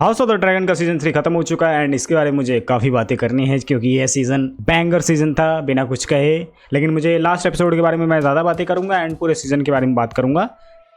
House of the dragon का season 3 खत्म हो चुका है एंड इसके बारे में मुझे काफ़ी बातें करनी है क्योंकि यह सीज़न बैंगर सीजन था बिना कुछ कहे। लेकिन मुझे लास्ट एपिसोड के बारे में मैं ज़्यादा बातें करूंगा एंड पूरे सीज़न के बारे में बात करूंगा,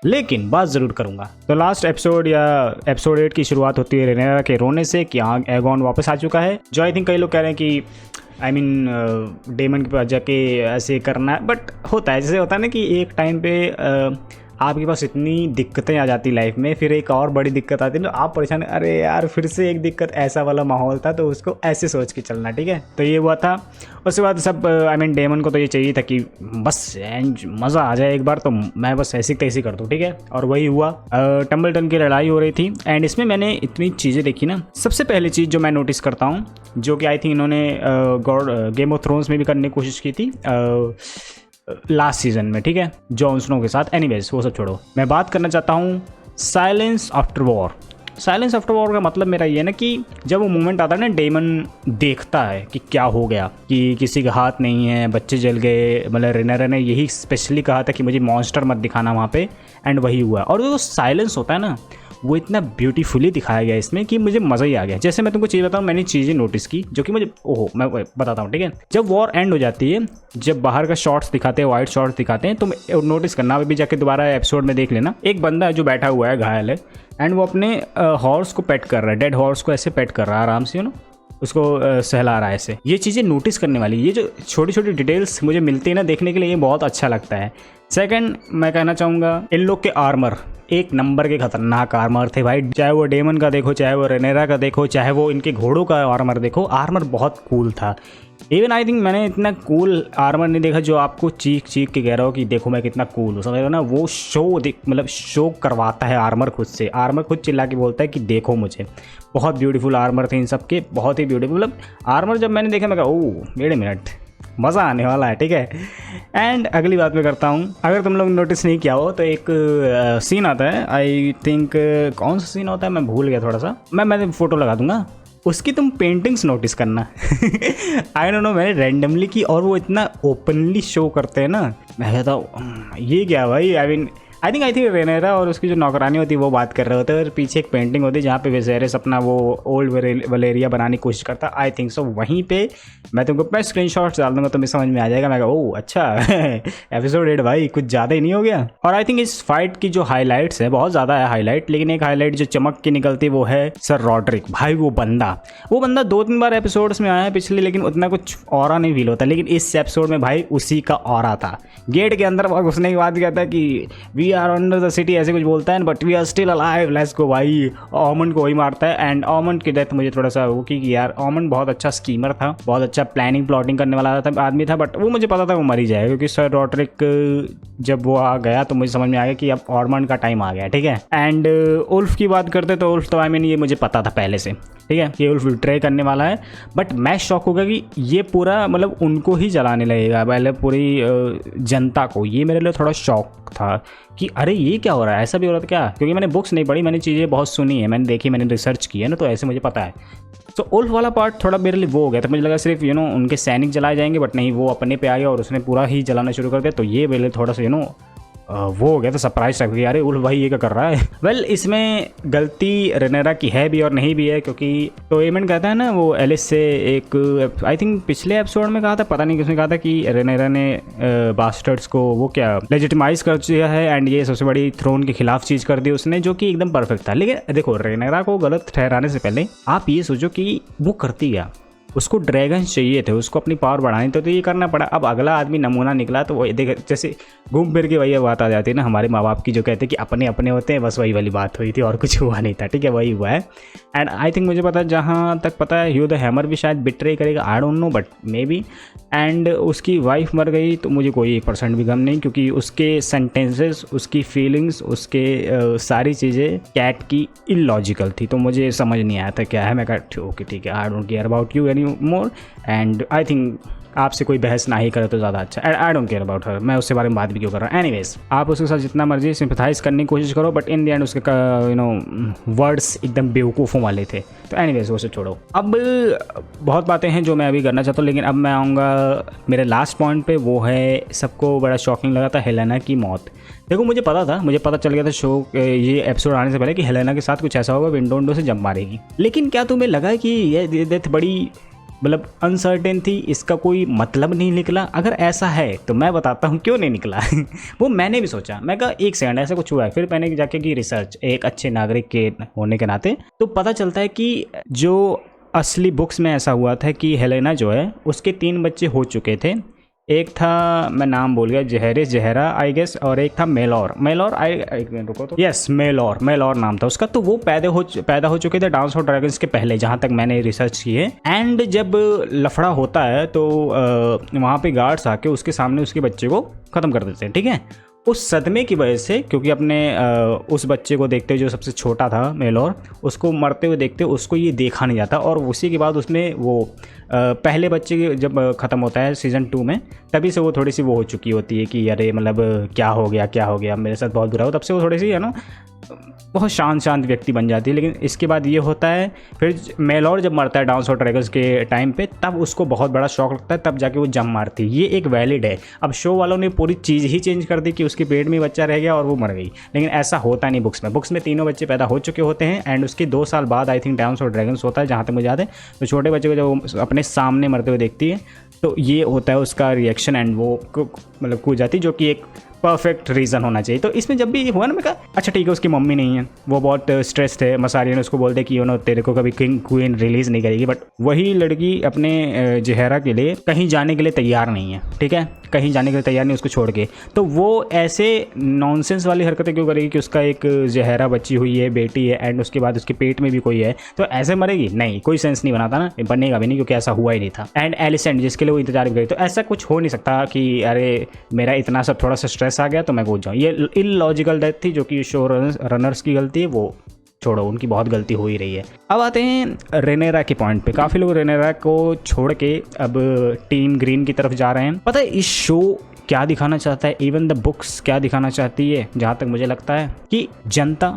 लेकिन बात ज़रूर करूंगा। तो लास्ट एपिसोड या एपिसोड 8 की शुरुआत होती है रेनेरा के रोने से कि हाँ एगॉन वापस आ चुका है, जो आई थिंक कई लोग कह रहे हैं कि डेमन के पास जाके ऐसे करना है। बट होता है, जैसे होता है ना कि एक टाइम पे आपके पास इतनी दिक्कतें आ जाती लाइफ में, फिर एक और बड़ी दिक्कत आती है तो आप परेशान, अरे यार फिर से एक दिक्कत, ऐसा वाला माहौल था तो उसको ऐसे सोच के चलना, ठीक है। तो ये हुआ था। उसके बाद सब डेमन को तो ये चाहिए था कि बस मज़ा आ जाए एक बार, तो मैं बस ऐसी तैसी कर दूँ, ठीक है। और वही हुआ। टम्बलटन की लड़ाई हो रही थी एंड इसमें मैंने इतनी चीज़ें देखी ना। सबसे पहली चीज़ जो मैं नोटिस करता हूँ, जो कि आई थिंक इन्होंने गेम ऑफ थ्रोन्स में भी करने की कोशिश की थी लास्ट सीजन में, ठीक है, जॉन स्नो के साथ। एनीवेज वो सब छोड़ो, मैं बात करना चाहता हूँ silence after war. Silence after war का मतलब मेरा ये है ना कि जब वो मोमेंट आता है ना, डेमन देखता है कि क्या हो गया, कि किसी का हाथ नहीं है, बच्चे जल गए, मतलब रेनेरा ने यही स्पेशली कहा था कि मुझे मॉन्स्टर मत दिखाना वहाँ पे, एंड वही हुआ। और जो साइलेंस होता है ना, वो इतना ब्यूटीफुली दिखाया गया इसमें कि मुझे मज़ा ही आ गया। जैसे मैं तुमको चीज़ बताऊँ, मैंने चीज़ें नोटिस की जो कि मुझे मैं बताता हूँ, ठीक है। जब वॉर एंड हो जाती है, जब बाहर का शॉट्स दिखाते हैं, वाइट शॉट्स दिखाते हैं, तो नोटिस करना, अभी जाके दोबारा एपिसोड में देख लेना। एक बंदा है जो बैठा हुआ है, घायल है, एंड वो अपने हॉर्स को पेट कर रहा है, डेड हॉर्स को ऐसे पेट कर रहा है आराम से, उसको सहला रहा है ऐसे। ये चीज़ें नोटिस करने वाली, ये जो छोटी छोटी डिटेल्स मुझे मिलती है ना देखने के लिए, ये बहुत अच्छा लगता है। सेकंड, मैं कहना चाहूँगा इन लोग के आर्मर एक नंबर के खतरनाक आर्मर थे भाई। चाहे वो डेमन का देखो, चाहे वो रेनेरा का देखो, चाहे वो इनके घोड़ों का आर्मर देखो, आर्मर बहुत कूल था। इवन आई थिंक मैंने इतना कूल आर्मर नहीं देखा जो आपको चीख चीख के कह रहा हो कि देखो मैं कितना कूल हूँ, समझ रहे हो ना। वो मतलब शो करवाता है आर्मर खुद से, आर्मर खुद चिल्ला के बोलता है कि देखो मुझे। बहुत ब्यूटीफुल आर्मर थे इन सब के, बहुत ही ब्यूटीफुल। मतलब आर्मर जब मैंने देखा मैं कहा ओह वेट अ मिनट, मज़ा आने वाला है, ठीक है। एंड अगली बात मैं करता हूँ, अगर तुम लोग नोटिस नहीं किया हो तो एक सीन आता है, आई थिंक कौन सा सीन होता है मैं भूल गया थोड़ा सा, मैं फोटो लगा दूंगा, उसकी तुम पेंटिंग्स नोटिस करना। आई डोंट नो, मैंने रैंडमली की और वो इतना ओपनली शो करते हैं ना, मैं कहता हूँ ये क्या भाई। आई थिंक रेनेरा और उसकी जो नौकरानी होती है वो बात कर रहे होते हैं, और पीछे एक पेंटिंग होती है जहाँ पे विसेरिस अपना वो ओल्ड वलेरिया बनाने की कोशिश करता है, आई थिंक सो। वहीं पे मैं तुमको अपना स्क्रीनशॉट्स डाल दूंगा, तुम्हें समझ में आ जाएगा। मैं कहा ओह अच्छा एपिसोड 8 भाई कुछ ज़्यादा ही नहीं हो गया। और आई थिंक इस फाइट की जो हाईलाइट्स है, बहुत ज़्यादा है हाईलाइट, लेकिन एक हाईलाइट जो चमक की निकलती है वो है सर रॉड्रिक भाई। वो बंदा 2-3 बार एपिसोड्स में आया है पिछले, लेकिन उतना कुछ ऑरा नहीं फील होता, लेकिन इस एपिसोड में भाई उसी का ऑरा था। गेट के अंदर घुसने के बाद कहता है कि we are under the city, ऐसे कुछ बोलता है, but we are still alive, let's go भाई। ऑमंड को वही मारता है एंड ऑमंड की डेथ मुझे थोड़ा सा वो कि यार ऑमंड बहुत अच्छा स्कीमर था, बहुत अच्छा प्लानिंग करने वाला आदमी था, बट वो मुझे पता था वो मर ही जाएगा, क्योंकि सर रॉड्रिक जब वो आ गया तो मुझे समझ में आ गया कि अब ऑमंड का टाइम आ गया, ठीक है। एंड उल्फ की बात करते तो उल्फ तो ये मुझे पता था पहले से, ठीक है, कि उल्फ ट्रे करने वाला है। बट मैं शॉक होगा कि ये पूरा मतलब उनको ही जलाने लगेगा पहले, पूरी जनता को। ये मेरे लिए थोड़ा शॉक था कि अरे ये क्या हो रहा है, ऐसा भी हो रहा था क्या, क्योंकि मैंने बुक्स नहीं पढ़ी, मैंने चीज़ें बहुत सुनी है, मैंने देखी, मैंने रिसर्च की है ना, तो ऐसे मुझे पता है। तो उल्फ वाला पार्ट थोड़ा मेरे लिए वो हो गया था, मुझे लगा सिर्फ उनके सैनिक जलाए जाएंगे, बट नहीं, वो अपने पे आ गया और उसने पूरा ही जलाना शुरू कर दिया। तो ये मेरे लिए थोड़ा सा वो हो गया था सरप्राइज टाइप कि अरे उल्फ भाई ये क्या कर रहा है। वेल इसमें गलती रेनेरा की है भी और नहीं भी है, क्योंकि तो एमन कहता है ना वो एलिस से, एक आई थिंक पिछले एपिसोड में कहा था, पता नहीं किसने कहा था कि रेनेरा ने बास्टर्ड्स को वो क्या लेजिटिमाइज कर दिया है, एंड ये सबसे बड़ी थ्रोन के खिलाफ चीज कर दी उसने, जो कि एकदम परफेक्ट था। लेकिन देखो रेनेरा को गलत ठहराने से पहले आप ये सोचो कि वो करती क्या, उसको ड्रैगन्स चाहिए थे, उसको अपनी पावर बढ़ानी तो ये करना पड़ा। अब अगला आदमी नमूना निकला तो वो देख, जैसे घूम फिर के वही बात आ जाती है ना हमारे माँ बाप की, जो कहते हैं कि अपने अपने होते हैं, बस वही वाली बात हुई थी और कुछ हुआ नहीं था, ठीक है, वही हुआ है। एंड आई थिंक मुझे पता, जहाँ तक पता है ह्यू द हैमर भी शायद बिट्रे करेगा, I don't know, but may be. And उसकी वाइफ मर गई तो मुझे कोई 1% भी गम नहीं, क्योंकि उसके सेंटेंसेस, उसकी फीलिंग्स, उसके सारी चीज़ें कैट की इलॉजिकल थी, तो मुझे समझ नहीं आया था क्या है। मैं कहा ओके ठीक है, I don't care about you any more, and I think आपसे कोई बहस ना ही करे तो ज़्यादा अच्छा। I don't care about her, मैं उसके बारे में बात भी क्यों कर रहा हूँ। एनीवेज, आप उसके साथ जितना मर्जी सिंपथाइज करने की कोशिश करो, बट इन द एंड उसके वर्ड्स एकदम बेवकूफ़ों वाले थे। तो एनीवेज वो सब छोड़ो। अब बहुत बातें हैं जो मैं अभी करना चाहता हूँ, लेकिन अब मैं आऊँगा मेरे लास्ट पॉइंट पे। वो है सबको बड़ा शॉकिंग लगा था हेलेना की मौत। देखो मुझे पता चल गया था ये एपिसोड आने से पहले कि हेलेना के साथ कुछ ऐसा होगा, विंडो से जंप मारेगी। लेकिन क्या तुम्हें लगा कि ये डेथ बड़ी मतलब अनसर्टेन थी, इसका कोई मतलब नहीं निकला? अगर ऐसा है तो मैं बताता हूँ क्यों नहीं निकला। वो मैंने भी सोचा, मैं कहा एक सेकंड ऐसा कुछ हुआ है। फिर मैंने जाके की रिसर्च एक अच्छे नागरिक के होने के नाते, तो पता चलता है कि जो असली बुक्स में ऐसा हुआ था कि हेलेना जो है उसके 3 बच्चे हो चुके थे। एक था, मैं नाम भूल गया, जहरा आई गेस, और एक था मेलौर एक मिनट रुको तो, यस मेलौर नाम था उसका। तो वो पैदा हो चुके थे डांस ऑफ ड्रैगन्स के पहले, जहाँ तक मैंने रिसर्च की है। एंड जब लफड़ा होता है तो वहाँ पे गार्ड्स आके उसके सामने उसके बच्चे को ख़त्म कर देते हैं, ठीक है। उस सदमे की वजह से, क्योंकि अपने उस बच्चे को देखते जो सबसे छोटा था मेलौर, उसको मरते हुए देखते उसको ये देखा नहीं जाता। और उसी के बाद उसमें वो पहले बच्चे जब ख़त्म होता है सीज़न 2 में, तभी से वो थोड़ी सी वो हो चुकी होती है कि अरे मतलब क्या हो गया मेरे साथ बहुत बुरा हो। तब से वो थोड़ी सी बहुत शांत व्यक्ति बन जाती है। लेकिन इसके बाद ये होता है, फिर मेलौर जब मरता है डांस ऑफ ड्रैगन्स के टाइम पे, तब उसको बहुत बड़ा शौक लगता है, तब जाके वो जंप मारती है। ये एक वैलिड है। अब शो वालों ने पूरी चीज़ ही चेंज कर दी कि उसके पेट में बच्चा रह गया और वो मर गई, लेकिन ऐसा होता नहीं बुक्स में तीनों बच्चे पैदा हो चुके होते हैं। एंड उसके 2 साल बाद I think dance of dragons होता है, जहाँ तक मुझे याद है। तो छोटे बच्चे को जब अपने सामने मरते हुए देखती है तो ये होता है उसका रिएक्शन, एंड वो मतलब कूद जाती, जो कि एक परफेक्ट रीज़न होना चाहिए। तो इसमें जब भी हुआ ना, मैं कहा अच्छा ठीक है, उसकी मम्मी नहीं है, वो बहुत स्ट्रेस्ड है। मसारिया ने उसको बोलते कि तेरे को कभी किंग क्वीन रिलीज़ नहीं करेगी, बट वही लड़की अपने जहरा के लिए कहीं जाने के लिए तैयार नहीं है, ठीक है, कहीं जाने के लिए तैयार नहीं उसको छोड़ के। तो वो ऐसे नॉनसेंस वाली हरकतें क्यों करेगी कि उसका एक जहरा बच्ची हुई है, बेटी है, एंड उसके बाद उसके पेट में भी कोई है, तो ऐसे मरेगी? नहीं, कोई सेंस नहीं बनाता ना, बनेगा भी नहीं, क्योंकि ऐसा हुआ ही नहीं था। एंड एलिसेंट जिसके लिए वो इंतजार भी करी, तो ऐसा कुछ हो नहीं सकता कि अरे मेरा इतना सब थोड़ा सा स्ट्रेस आ गया तो मैं कूद जाऊँ। ये इलॉजिकल डेथ थी, जो कि शो रनर्स की गलती है, वो छोड़ो, उनकी बहुत गलती हो ही रही है। अब आते हैं रेनेरा के पॉइंट पे। काफ़ी लोग रेनेरा को छोड़ के अब टीम ग्रीन की तरफ जा रहे हैं। पता है इस शो क्या दिखाना चाहता है, इवन द बुक्स क्या दिखाना चाहती है, जहाँ तक मुझे लगता है कि जनता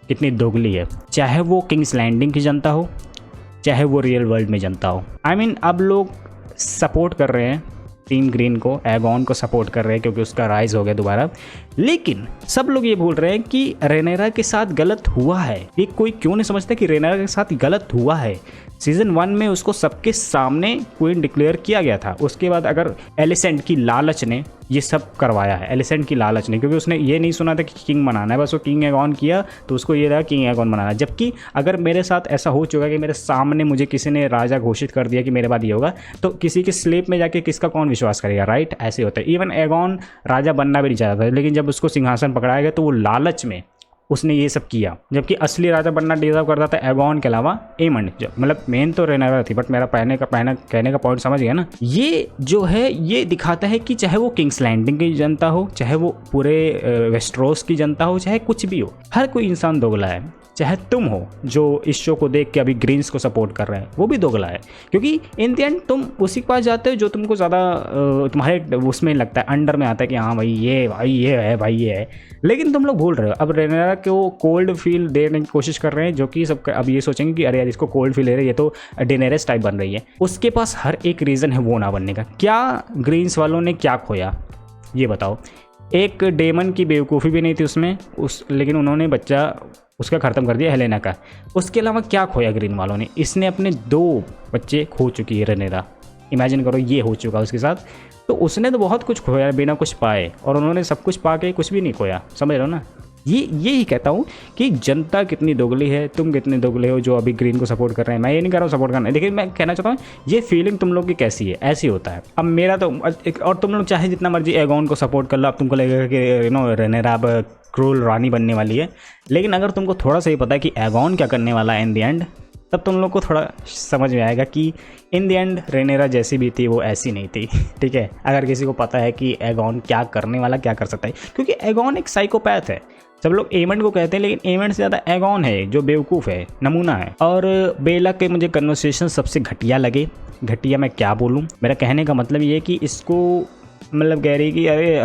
कितनी दोगली है। चाहे वो किंग्स लैंडिंग की जनता हो, चाहे वो रियल वर्ल्ड में जनता हो। आई मीन अब लोग सपोर्ट कर रहे हैं टीम ग्रीन को, एगॉन को सपोर्ट कर रहे हैं क्योंकि उसका राइज हो गया दोबारा। लेकिन सब लोग ये बोल रहे हैं कि रेनेरा के साथ गलत हुआ है। ये कोई क्यों नहीं समझता कि रेनेरा के साथ गलत हुआ है। सीज़न 1 में उसको सबके सामने क्वीन डिक्लेयर किया गया था। उसके बाद अगर एलिसेंट की लालच ने ये सब करवाया है, एलिसेंट की लालच ने, क्योंकि उसने ये नहीं सुना था कि किंग बनाना है, बस वो किंग एगॉन किया तो उसको ये रहा किंग एगॉन बनाना। जबकि अगर मेरे साथ ऐसा हो चुका कि मेरे सामने मुझे किसी ने राजा घोषित कर दिया कि मेरे बाद ये होगा, तो किसी के स्लीप में जाके किसका कौन विश्वास करेगा, राइट? ऐसे होता है। इवन एगॉन राजा बनना भी नहीं चाहता था, लेकिन जब उसको सिंहासन पकड़ाया गया तो वो लालच में उसने ये सब किया। जबकि असली राजा बनना डिजर्व करता था एगॉन के अलावा एमंड। मतलब मेन तो रेनेरा थी, बट मेरा कहने का पॉइंट समझ गया ना। ये जो है ये दिखाता है कि चाहे वो किंग्स लैंडिंग की जनता हो, चाहे वो पूरे वेस्टरोस की जनता हो, चाहे कुछ भी हो, हर कोई इंसान दोगला है। चाहे तुम हो जो इस शो को देख के अभी ग्रीन्स को सपोर्ट कर रहे हैं, वो भी दोगला है। क्योंकि इन द एंड तुम उसी के पास जाते हो जो तुमको ज़्यादा तुम्हारे उसमें लगता है, अंडर में आता है कि हाँ भाई ये है। लेकिन तुम लोग भूल रहे हो, अब रेनेरा को कोल्ड फील देने की कोशिश कर रहे हैं, जो कि सब अब ये सोचेंगे कि अरे यार इसको कोल्ड फील ले रहे हैं, ये तो डेनेरिस टाइप बन रही है। उसके पास हर एक रीज़न है वो ना बनने का। क्या ग्रीन्स वालों ने क्या खोया ये बताओ? एक डेमन की बेवकूफ़ी भी नहीं थी उसमें, लेकिन उन्होंने बच्चा उसका ख़त्म कर दिया हेलेना का। उसके अलावा क्या खोया ग्रीन वालों ने? इसने अपने 2 बच्चे खो चुकी है रेनेरा। इमेजिन करो ये हो चुका उसके साथ। तो उसने तो बहुत कुछ खोया बिना कुछ पाए, और उन्होंने सब कुछ पा के कुछ भी नहीं खोया। समझ रहे हो ना? ये ही कहता हूँ कि जनता कितनी दोगली है, तुम कितने दोगले हो जो अभी ग्रीन को सपोर्ट कर रहे हैं। मैं ये नहीं कर रहा हूँ सपोर्ट करना है, लेकिन मैं कहना चाहता हूँ ये फीलिंग तुम लोग की कैसी है, ऐसी होता है। अब मेरा तो और तुम लोग चाहे जितना मर्जी एगॉन को सपोर्ट कर लो, अब तुमको लगेगा कि रेनेरा अब क्रूल रानी बनने वाली है। लेकिन अगर तुमको थोड़ा सा ही पता है कि एगॉन क्या करने वाला है इन द एंड, तब तुम लोग को थोड़ा समझ में आएगा कि इन द एंड रेनेरा जैसी भी थी वो ऐसी नहीं थी। ठीक है, अगर किसी को पता है कि एगॉन क्या करने वाला, क्या कर सकता है, क्योंकि एगॉन एक साइकोपैथ है। सब लोग एमंड को कहते हैं, लेकिन एमंड से ज़्यादा एगॉन है जो बेवकूफ़ है, नमूना है। और बेला के मुझे कन्वर्सेशन सबसे घटिया लगे। घटिया मैं क्या बोलूँ, मेरा कहने का मतलब ये है कि इसको मतलब कह रही कि अरे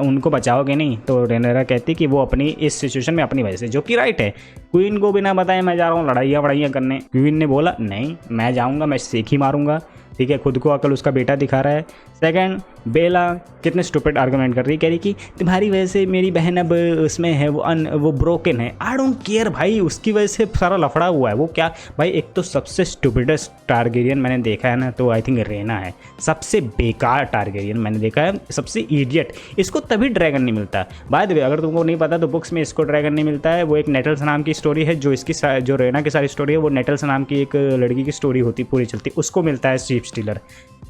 उनको बचाओगे नहीं, तो रेनेरा कहती कि वो अपनी इस सिचुएशन में अपनी वजह से, जो कि राइट है। क्वीन को बिना बताए मैं जा रहा हूँ लड़ाइयाँ करने, क्वीन ने बोला नहीं मैं जाऊँगा, मैं सीख ही मारूंगा, ठीक है, खुद को अकल उसका बेटा दिखा रहा है। सेकंड, बेला कितने स्टूपिड आर्गुमेंट कर रही है, कह रही कि तुम्हारी वजह से मेरी बहन अब उसमें है, वो ब्रोकन है। आई डोंट केयर भाई, उसकी वजह से सारा लफड़ा हुआ है। वो क्या भाई, एक तो सबसे स्टूपिडेस्ट टारगेरियन मैंने देखा है ना, तो आई थिंक रेना है। सबसे बेकार टारगेरियन मैंने देखा है, सबसे इडियट। इसको तभी ड्रैगन नहीं मिलता। बाय द वे, अगर तुमको नहीं पता तो बुक्स में इसको ड्रैगन नहीं मिलता है। वो एक नेटल्स नाम की स्टोरी है, जो इसकी जो रेना की सारी स्टोरी है वो नेटल्स नाम की एक लड़की की स्टोरी होती पूरी चलती, उसको मिलता है शीप स्टीलर।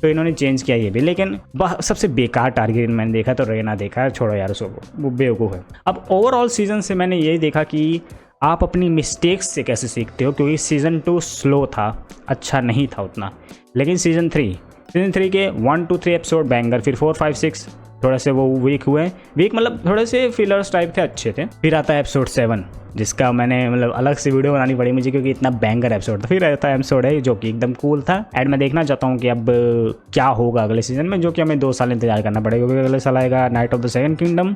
तो इन्होंने चेंज किया ये भी, लेकिन सबसे बेकार टारगेट मैंने देखा तो रेना देखा है। छोड़ो यार उसको, वो बेवकूफ़ है। अब ओवरऑल सीजन से मैंने यही देखा कि आप अपनी मिस्टेक्स से कैसे सीखते हो, क्योंकि सीज़न 2 स्लो था, अच्छा नहीं था उतना। लेकिन सीज़न 3 के 1 to 3 एपिसोड बैंगर, फिर 4, 5, 6 थोड़ा से वो वीक हुए। वीक मतलब थोड़े से फिलर्स टाइप थे, अच्छे थे। फिर आता है एपिसोड 7, जिसका मैंने मतलब अलग से वीडियो बनानी पड़ी मुझे, क्योंकि इतना बैंगर एपिसोड था। फिर आता है एपिसोड है जो कि एकदम कूल था, एंड मैं देखना चाहता हूँ कि अब क्या होगा अगले सीजन में, जो कि हमें 2 साल इंतजार करना पड़ेगा, क्योंकि अगले साल आएगा night of the second kingdom,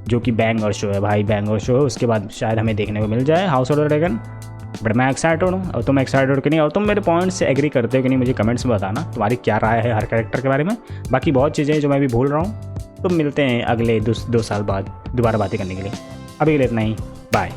जो कि बैंगर शो है भाई, बैंगर शो है। उसके बाद शायद हमें देखने को मिल जाए house of the dragon. But मैं एक्साइटेड हूँ, और तुम एक्साइटेड हो कि नहीं, और तुम मेरे पॉइंट से एग्री करते हो कि नहीं, मुझे कमेंट्स में बताना तुम्हारी क्या राय है हर कैरेक्टर के बारे में। बाकी बहुत चीज़ें हैं जो मैं भी भूल रहा हूँ। तो मिलते हैं अगले 2 साल बाद दोबारा बातें करने के लिए। अभी के लिए इतना ही, बाय।